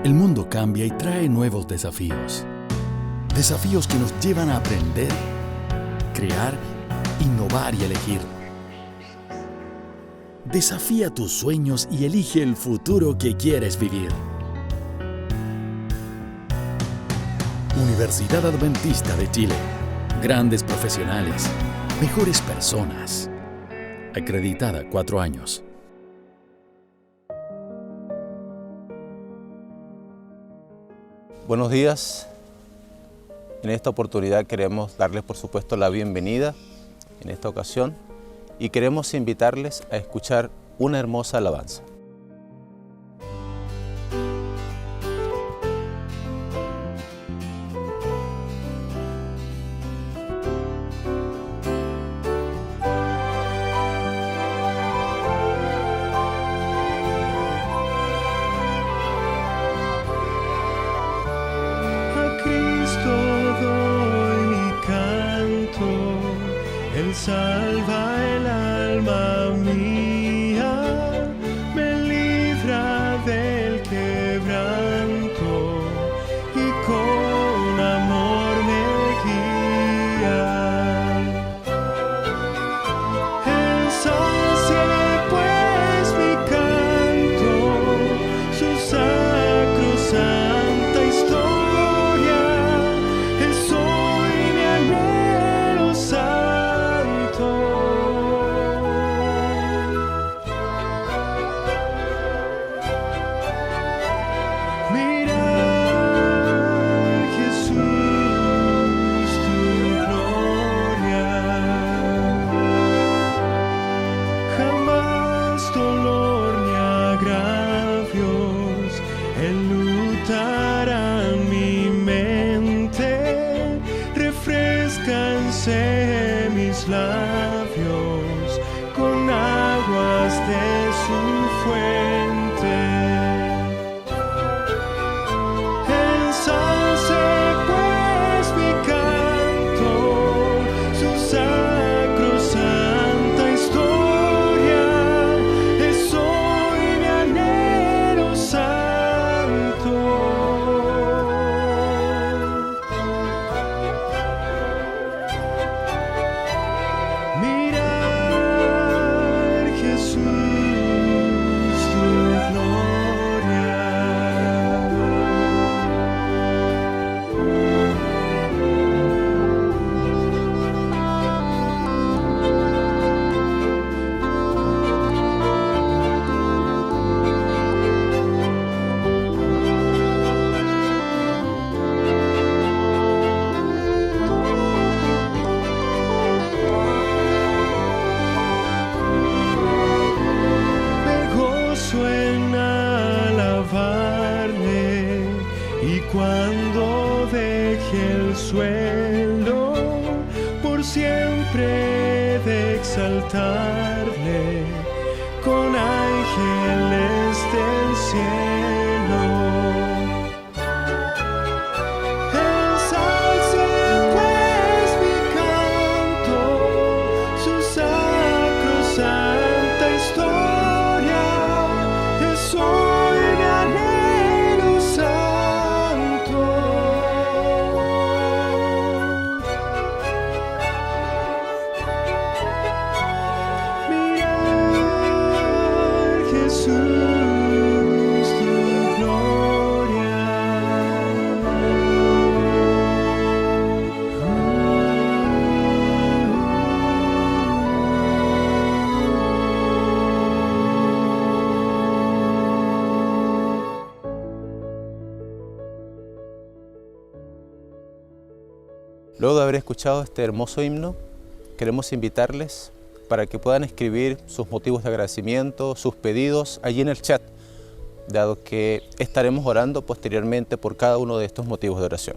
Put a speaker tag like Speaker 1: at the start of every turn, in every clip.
Speaker 1: El mundo cambia y trae nuevos desafíos. Desafíos que nos llevan a aprender, crear, innovar y elegir. Desafía tus sueños y elige el futuro que quieres vivir. Universidad Adventista de Chile. Grandes profesionales, mejores personas. Acreditada 4 años.
Speaker 2: Buenos días. En esta oportunidad queremos darles, por supuesto, la bienvenida en esta ocasión y queremos invitarles a escuchar una hermosa alabanza.
Speaker 3: Él salva el alma mía, me libra del quebranto y con amor me guía. Ensalce pues mi canto, su sacrosanta historia, es hoy mi anhelo santo. Mirar, Jesús, tu gloria. Jamás dolor ni agravios enlutarán mi mente, refrescanse mis labios con aguas de su fuente. Ensalce pues mi canto, su sacrosanta historia, es hoy mi anhelo santo. Mirar, Jesús, tu gloria. Me gozo en alabarle y cuando deje el suelo, por siempre he de exaltarle con ángeles del cielo. Ensalce pues mi canto, su sacrosanta historia, es hoy mi anhelo santo. Mirar, Jesús, tu gloria.
Speaker 2: Luego de haber escuchado este hermoso himno, queremos invitarles para que puedan escribir sus motivos de agradecimiento, sus pedidos allí en el chat, dado que estaremos orando posteriormente por cada uno de estos motivos de oración.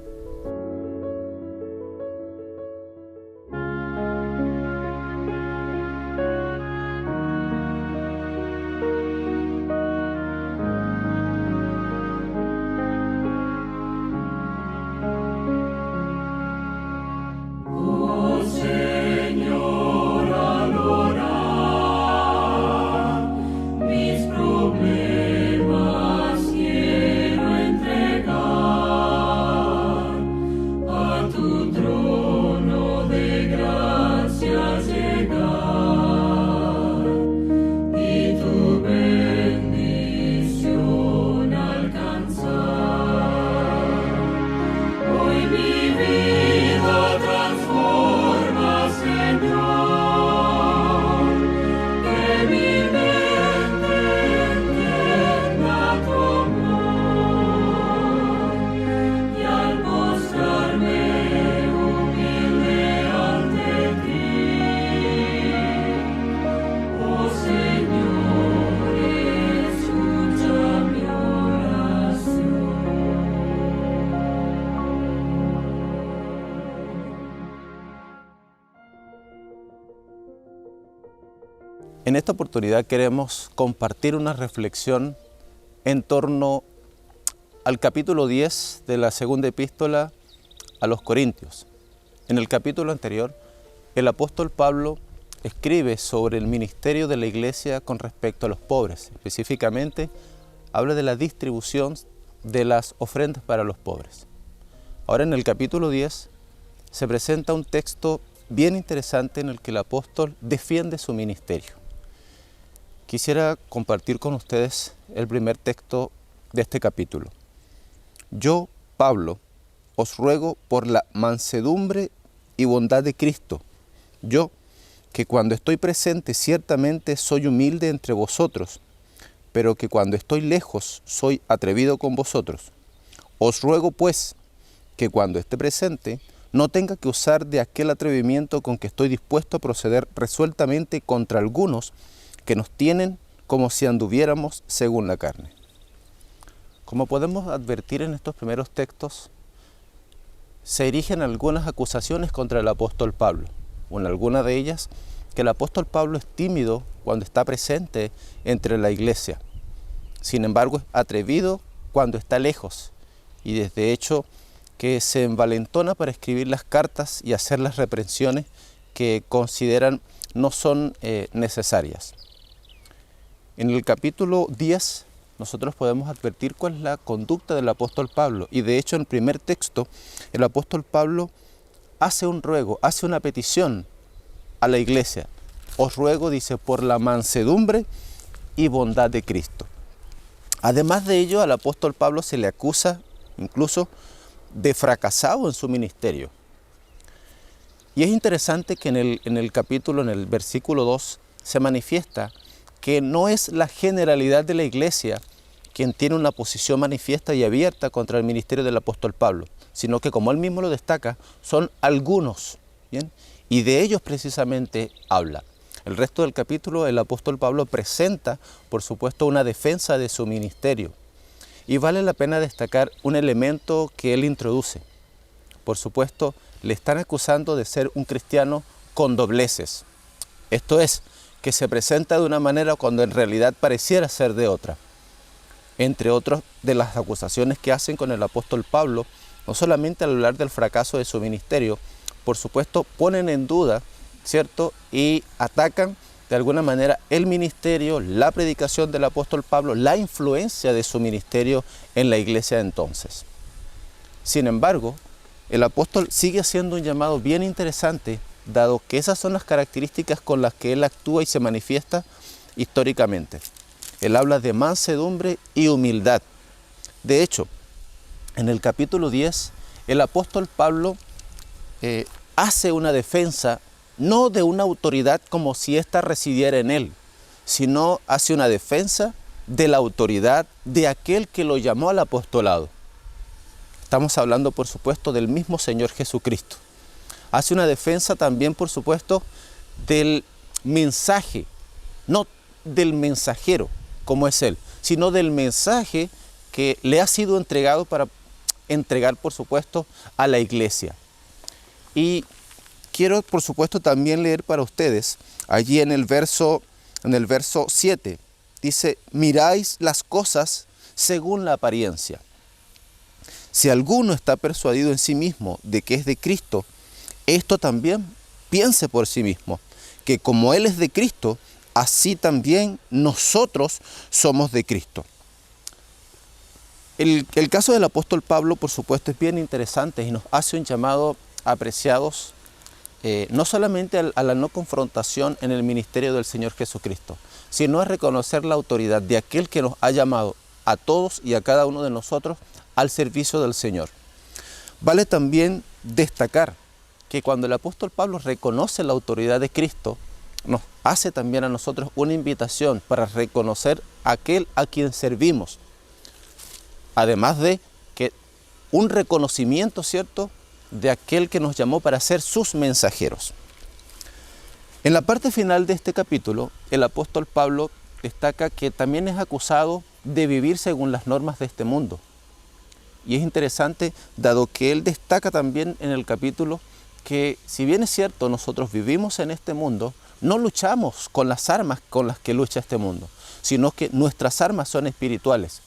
Speaker 4: Señor, al orar, mis problemas quiero entregar.
Speaker 2: En esta oportunidad queremos compartir una reflexión en torno al capítulo 10 de la segunda epístola a los Corintios. En el capítulo anterior, el apóstol Pablo escribe sobre el ministerio de la iglesia con respecto a los pobres. Específicamente, habla de la distribución de las ofrendas para los pobres. Ahora, en el capítulo 10, se presenta un texto bien interesante en el que el apóstol defiende su ministerio. Quisiera compartir con ustedes el primer texto de este capítulo. Yo, Pablo, os ruego por la mansedumbre y bondad de Cristo, yo, que cuando estoy presente ciertamente soy humilde entre vosotros, pero que cuando estoy lejos soy atrevido con vosotros. Os ruego pues que cuando esté presente no tenga que usar de aquel atrevimiento con que estoy dispuesto a proceder resueltamente contra algunos que nos tienen como si anduviéramos según la carne. Como podemos advertir en estos primeros textos, se erigen algunas acusaciones contra el apóstol Pablo. En alguna de ellas, que el apóstol Pablo es tímido cuando está presente entre la iglesia. Sin embargo, es atrevido cuando está lejos y desde hecho que se envalentona para escribir las cartas y hacer las reprensiones que consideran no son necesarias. En el capítulo 10 nosotros podemos advertir cuál es la conducta del apóstol Pablo y de hecho en el primer texto el apóstol Pablo hace un ruego, hace una petición a la iglesia. Os ruego, dice, por la mansedumbre y bondad de Cristo. Además de ello, al apóstol Pablo se le acusa incluso de fracasado en su ministerio. Y es interesante que en el capítulo, en el versículo 2, se manifiesta que no es la generalidad de la iglesia quien tiene una posición manifiesta y abierta contra el ministerio del apóstol Pablo, sino que, como él mismo lo destaca, son algunos, ¿bien? Y de ellos precisamente habla. El resto del capítulo, el apóstol Pablo presenta, por supuesto, una defensa de su ministerio. Y vale la pena destacar un elemento que él introduce. Por supuesto, le están acusando de ser un cristiano con dobleces. Esto es, que se presenta de una manera cuando en realidad pareciera ser de otra. Entre otras de las acusaciones que hacen con el apóstol Pablo, no solamente al hablar del fracaso de su ministerio, por supuesto ponen en duda, ¿cierto? Y atacan de alguna manera el ministerio, la predicación del apóstol Pablo, la influencia de su ministerio en la iglesia de entonces. Sin embargo, el apóstol sigue haciendo un llamado bien interesante, dado que esas son las características con las que él actúa y se manifiesta históricamente. Él habla de mansedumbre y humildad. De hecho, en el capítulo 10, el apóstol Pablo hace una defensa no de una autoridad como si ésta residiera en él, sino hace una defensa de la autoridad de aquel que lo llamó al apostolado. Estamos hablando, por supuesto, del mismo Señor Jesucristo. Hace una defensa también, por supuesto, del mensaje, no del mensajero, como es él, sino del mensaje que le ha sido entregado para entregar, por supuesto, a la iglesia. Y quiero, por supuesto, también leer para ustedes, allí en el verso 7, dice, miráis las cosas según la apariencia. Si alguno está persuadido en sí mismo de que es de Cristo, esto también piense por sí mismo, que como Él es de Cristo, así también nosotros somos de Cristo. El caso del apóstol Pablo, por supuesto, es bien interesante y nos hace un llamado, apreciados, no solamente a la no confrontación en el ministerio del Señor Jesucristo, sino a reconocer la autoridad de aquel que nos ha llamado a todos y a cada uno de nosotros al servicio del Señor. Vale también destacar que cuando el apóstol Pablo reconoce la autoridad de Cristo, nos hace también a nosotros una invitación para reconocer a aquel a quien servimos. Además de que un reconocimiento, ¿cierto?, de aquel que nos llamó para ser sus mensajeros. En la parte final de este capítulo, el apóstol Pablo destaca que también es acusado de vivir según las normas de este mundo. Y es interesante, dado que él destaca también en el capítulo que si bien es cierto, nosotros vivimos en este mundo, no luchamos con las armas con las que lucha este mundo, sino que nuestras armas son espirituales.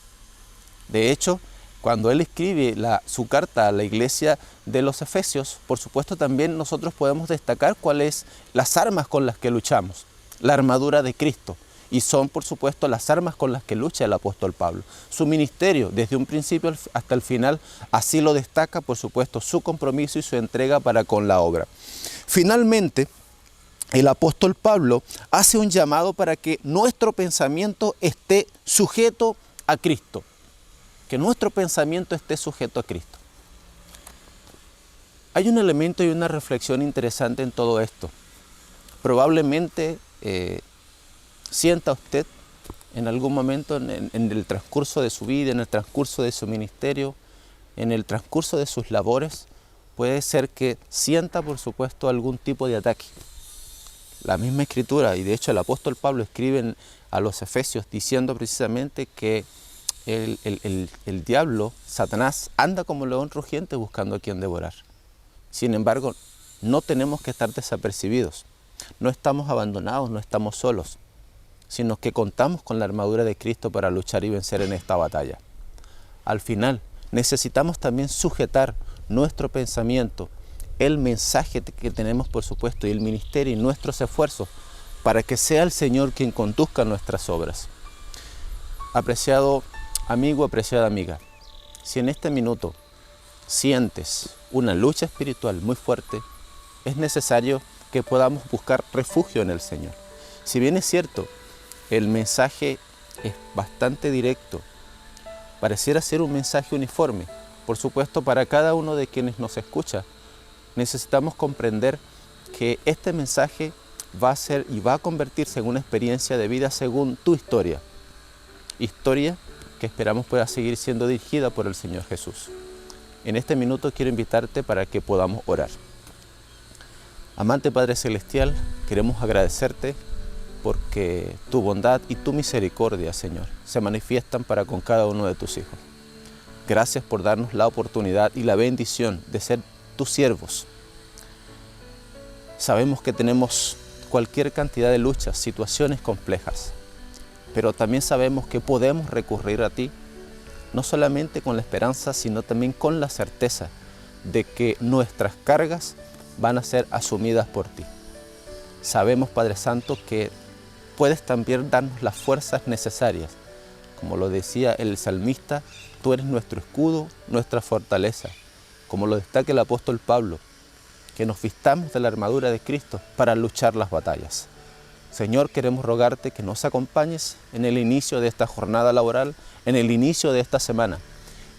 Speaker 2: De hecho, cuando él escribe su carta a la iglesia de los Efesios, por supuesto también nosotros podemos destacar cuáles las armas con las que luchamos. La armadura de Cristo. Y son, por supuesto, las armas con las que lucha el apóstol Pablo. Su ministerio, desde un principio hasta el final, así lo destaca, por supuesto, su compromiso y su entrega para con la obra. Finalmente, el apóstol Pablo hace un llamado para que nuestro pensamiento esté sujeto a Cristo. Que nuestro pensamiento esté sujeto a Cristo. Hay un elemento y una reflexión interesante en todo esto. Probablemente sienta usted en algún momento en el transcurso de su vida, en el transcurso de su ministerio, en el transcurso de sus labores, puede ser que sienta, por supuesto, algún tipo de ataque. La misma Escritura, y de hecho el apóstol Pablo escribe a los Efesios diciendo precisamente que el diablo, Satanás, anda como león rugiente buscando a quien devorar. Sin embargo, no tenemos que estar desapercibidos. No estamos abandonados, no estamos solos, sino que contamos con la armadura de Cristo para luchar y vencer en esta batalla. Al final, necesitamos también sujetar nuestro pensamiento, el mensaje que tenemos, por supuesto, y el ministerio y nuestros esfuerzos para que sea el Señor quien conduzca nuestras obras. Apreciado amigo, apreciada amiga, si en este minuto sientes una lucha espiritual muy fuerte, es necesario que podamos buscar refugio en el Señor. Si bien es cierto, el mensaje es bastante directo, pareciera ser un mensaje uniforme, por supuesto para cada uno de quienes nos escucha, necesitamos comprender que este mensaje va a ser y va a convertirse en una experiencia de vida según tu historia. Historia que esperamos pueda seguir siendo dirigida por el Señor Jesús. En este minuto quiero invitarte para que podamos orar. Amante Padre Celestial, queremos agradecerte porque tu bondad y tu misericordia, Señor, se manifiestan para con cada uno de tus hijos. Gracias por darnos la oportunidad y la bendición de ser tus siervos. Sabemos que tenemos cualquier cantidad de luchas, situaciones complejas, pero también sabemos que podemos recurrir a ti, no solamente con la esperanza, sino también con la certeza de que nuestras cargas van a ser asumidas por ti. Sabemos, Padre Santo, que puedes también darnos las fuerzas necesarias. Como lo decía el salmista, tú eres nuestro escudo, nuestra fortaleza. Como lo destaca el apóstol Pablo, que nos vistamos de la armadura de Cristo para luchar las batallas. Señor, queremos rogarte que nos acompañes en el inicio de esta jornada laboral, en el inicio de esta semana,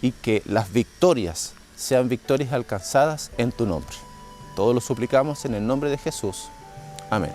Speaker 2: y que las victorias sean victorias alcanzadas en tu nombre. Todo lo suplicamos en el nombre de Jesús. Amén.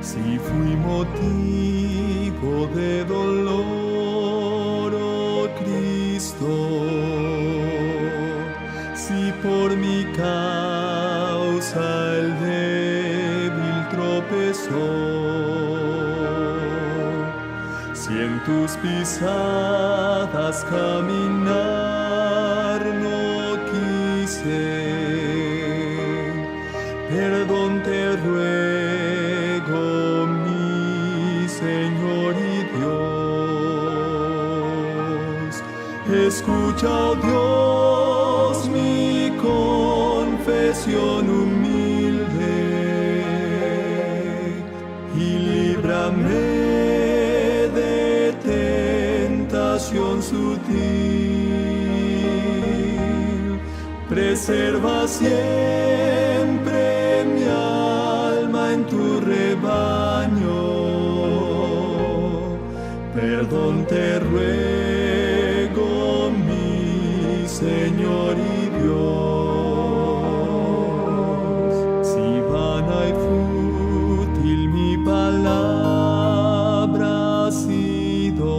Speaker 3: Si fui motivo de dolor, oh Cristo, si por mi causa el débil tropezó, si en tus pisadas caminar no quise, perdón te ruego, mi Señor y Dios. Escucha, oh Dios, mi confesión humilde y líbrame de tentación sutil. Preserva siempre mi alma en tu rebaño. Perdón te ruego, mi Señor y Dios. Si vana y fútil mi palabra ha sido,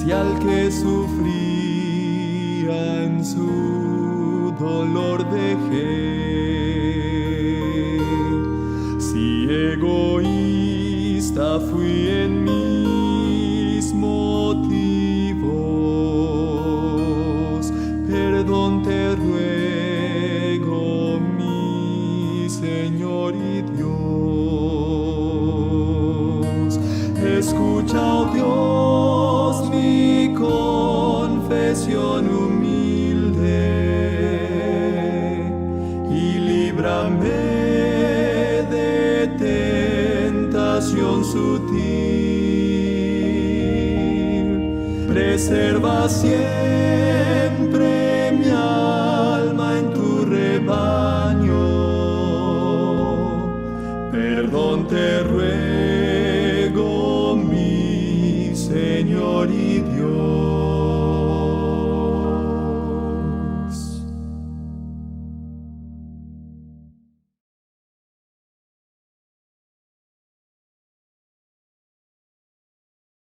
Speaker 3: y al que sufría en su dolor dejé. Si egoísta fui en mis motivos, perdón te ruego, mi Señor y Dios. Escucha, oh Dios, mi confesión humilde y líbrame de tentación sutil. Preserva siempre mi alma en tu rebaño. Perdón te ruego, mi Señor y Dios.